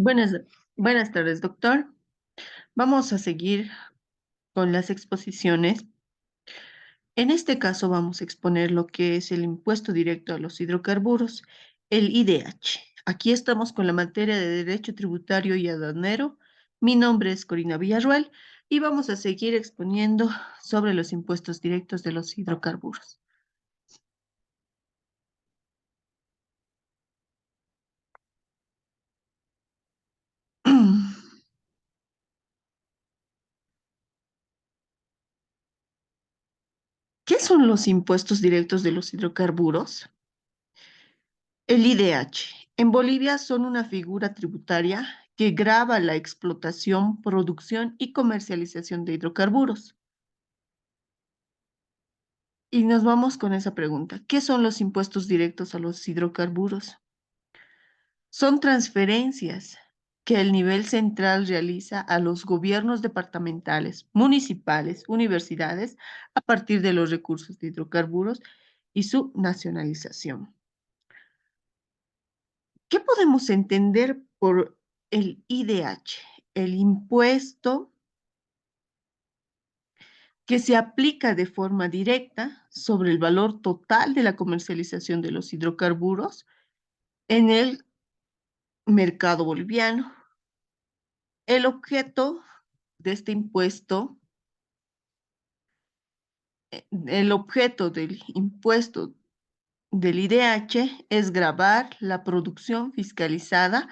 Buenas, buenas tardes, doctor. Vamos a seguir con las exposiciones. En este caso vamos a exponer lo que es el impuesto directo a los hidrocarburos, el IDH. Aquí estamos con la materia de Derecho Tributario y Aduanero. Mi nombre es Corina Villarruel y vamos a seguir exponiendo sobre los impuestos directos de los hidrocarburos. ¿Qué son los impuestos directos de los hidrocarburos? El IDH. En Bolivia son una figura tributaria que grava la explotación, producción y comercialización de hidrocarburos. Y nos vamos con esa pregunta. ¿Qué son los impuestos directos a los hidrocarburos? Son transferencias que el nivel central realiza a los gobiernos departamentales, municipales, universidades, a partir de los recursos de hidrocarburos y su nacionalización. ¿Qué podemos entender por el IDH? El impuesto que se aplica de forma directa sobre el valor total de la comercialización de los hidrocarburos en el mercado boliviano. El objeto de este impuesto, el objeto del impuesto del IDH es gravar la producción fiscalizada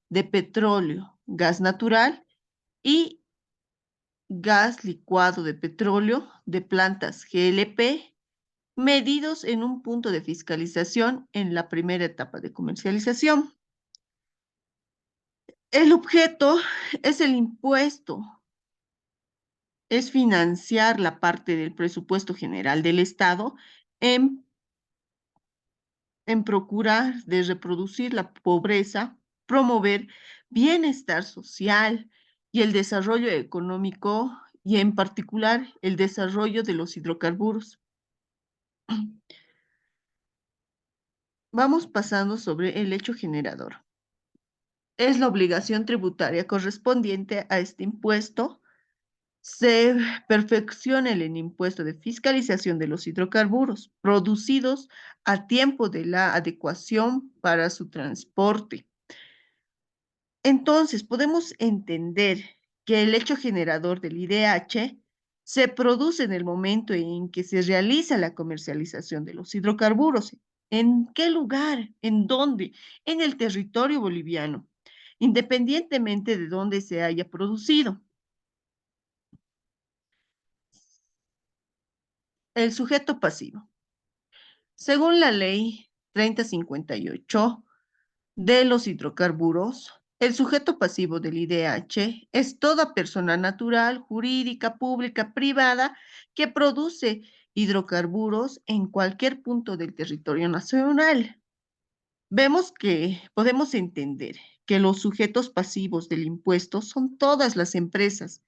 de petróleo, gas natural y gas licuado de petróleo de plantas GLP, medidos en un punto de fiscalización en la primera etapa de comercialización. El objeto es el impuesto, es financiar la parte del presupuesto general del Estado en, en procurar de reproducir la pobreza, promover bienestar social y el desarrollo económico y en particular el desarrollo de los hidrocarburos. Vamos pasando sobre el hecho generador. Es la obligación tributaria correspondiente a este impuesto. Se perfecciona el impuesto de fiscalización de los hidrocarburos producidos a tiempo de la adecuación para su transporte. Entonces, podemos entender que el hecho generador del IDH se produce en el momento en que se realiza la comercialización de los hidrocarburos. ¿En qué lugar? ¿En dónde? En el territorio boliviano, independientemente de dónde se haya producido. El sujeto pasivo. Según la ley 3058 de los hidrocarburos, el sujeto pasivo del IDH es toda persona natural, jurídica, pública, privada que produce hidrocarburos en cualquier punto del territorio nacional. Vemos que podemos entender que los sujetos pasivos del impuesto son todas las empresas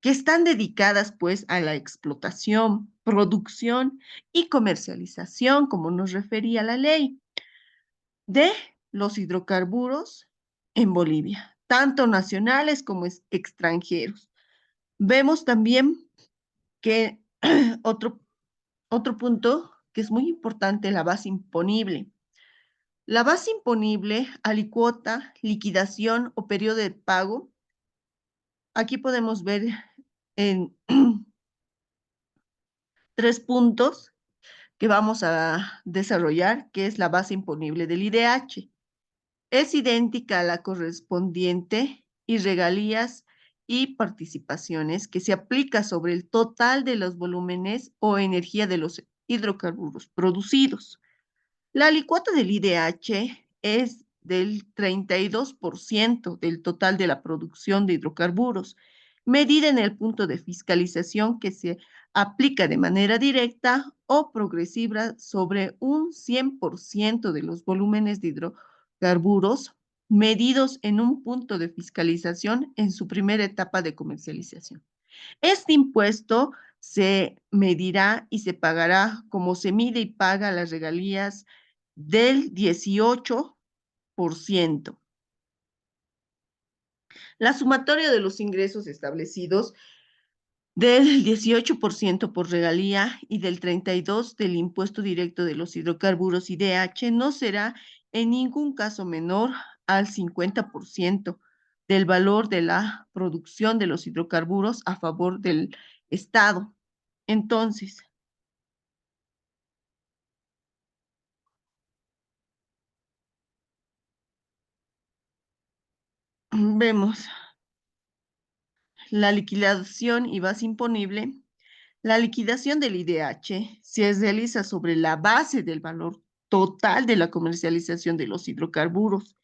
que están dedicadas pues a la explotación, producción y comercialización, como nos refería la ley, de los hidrocarburos en Bolivia, tanto nacionales como extranjeros. Vemos también que otro, otro punto que es muy importante, la base imponible. La base imponible, alicuota, liquidación o periodo de pago, aquí podemos ver en tres puntos que vamos a desarrollar, que es la base imponible del IDH. Es idéntica a la correspondiente y regalías y participaciones que se aplica sobre el total de los volúmenes o energía de los hidrocarburos producidos. La alicuota del IDH es del 32% del total de la producción de hidrocarburos, medida en el punto de fiscalización que se aplica de manera directa o progresiva sobre un 100% de los volúmenes de hidrocarburos medidos en un punto de fiscalización en su primera etapa de comercialización. Este impuesto se medirá y se pagará como se mide y paga las regalías del 18%. La sumatoria de los ingresos establecidos del 18% por regalía y del 32% del impuesto directo de los hidrocarburos IDH no será en ningún caso menor al 50% del valor de la producción de los hidrocarburos a favor del Estado. Entonces, vemos la liquidación y base imponible. La liquidación del IDH se realiza sobre la base del valor total de la comercialización de los hidrocarburos,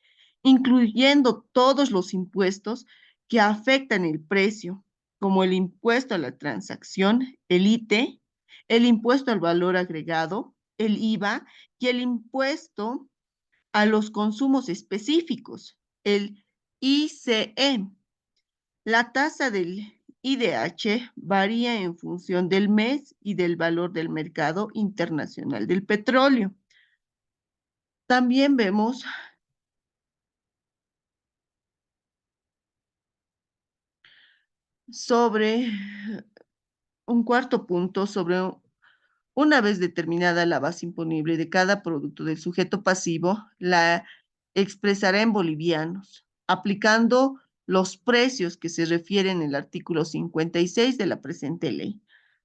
incluyendo todos los impuestos que afectan el precio, como el impuesto a la transacción, el IT, el impuesto al valor agregado, el IVA y el impuesto a los consumos específicos, el ICE. La tasa del IDH varía en función del mes y del valor del mercado internacional del petróleo. También vemos sobre un cuarto punto sobre una vez determinada la base imponible de cada producto del sujeto pasivo, la expresará en bolivianos, aplicando los precios que se refieren en el artículo 56 de la presente ley.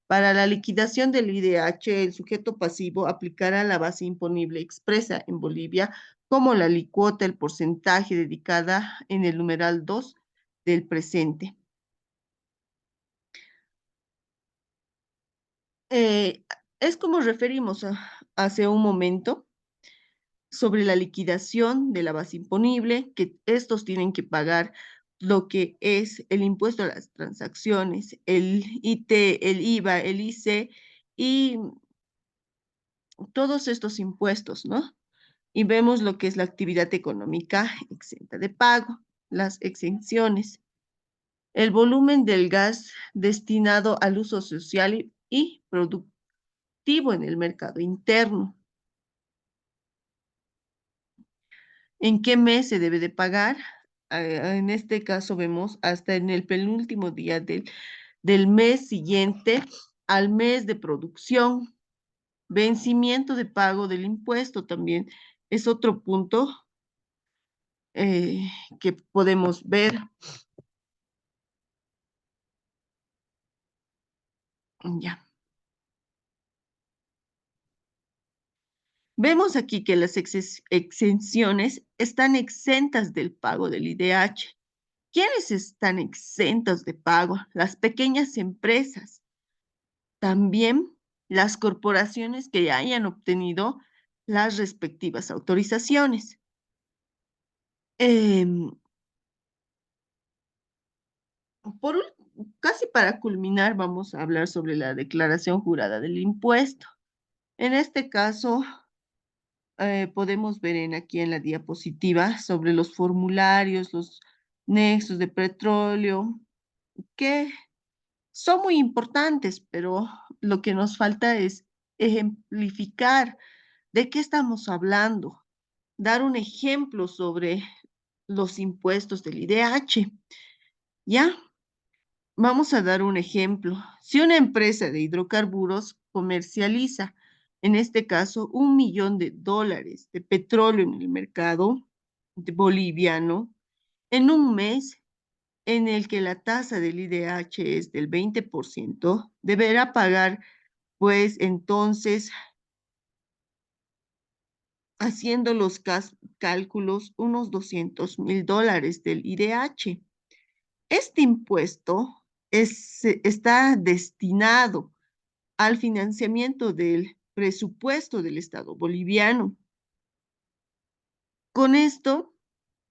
Para la liquidación del IDH, el sujeto pasivo aplicará la base imponible expresa en Bolivia como la licuota, el porcentaje dedicada en el numeral 2 del presente. Eh, es como referimos hace un momento sobre la liquidación de la base imponible, que estos tienen que pagar lo que es el impuesto a las transacciones, el IT, el IVA, el IC y todos estos impuestos, ¿no? Y vemos lo que es la actividad económica exenta de pago, las exenciones, el volumen del gas destinado al uso social y productivo en el mercado interno. ¿En qué mes se debe de pagar? En este caso vemos hasta en el penúltimo día del mes siguiente al mes de producción. Vencimiento de pago del impuesto también es otro punto eh, que podemos ver. Ya. Vemos aquí que las exenciones están exentas del pago del IDH. ¿Quiénes están exentos de pago? Las pequeñas empresas. También las corporaciones que ya hayan obtenido las respectivas autorizaciones. Em, por casi para culminar, vamos a hablar sobre la declaración jurada del impuesto. En este caso, podemos ver aquí en la diapositiva sobre los formularios, los nexos de petróleo, que son muy importantes, pero lo que nos falta es ejemplificar de qué estamos hablando, dar un ejemplo sobre los impuestos del IDH. ¿Ya? Vamos a dar un ejemplo. Si una empresa de hidrocarburos comercializa, en este caso, $1.000.000 de petróleo en el mercado boliviano, en un mes en el que la tasa del IDH es del 20%, deberá pagar, pues entonces, haciendo los cálculos, unos $200.000 del IDH. Este impuesto está destinado al financiamiento del presupuesto del Estado boliviano. Con esto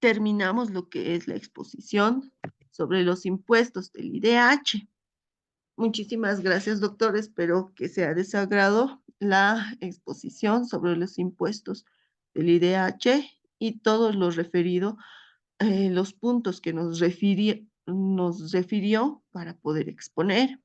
terminamos lo que es la exposición sobre los impuestos del IDH. Muchísimas gracias, doctor. Espero que sea de su agrado la exposición sobre los impuestos del IDH y todo lo referido, los puntos que nos refirió para poder exponer.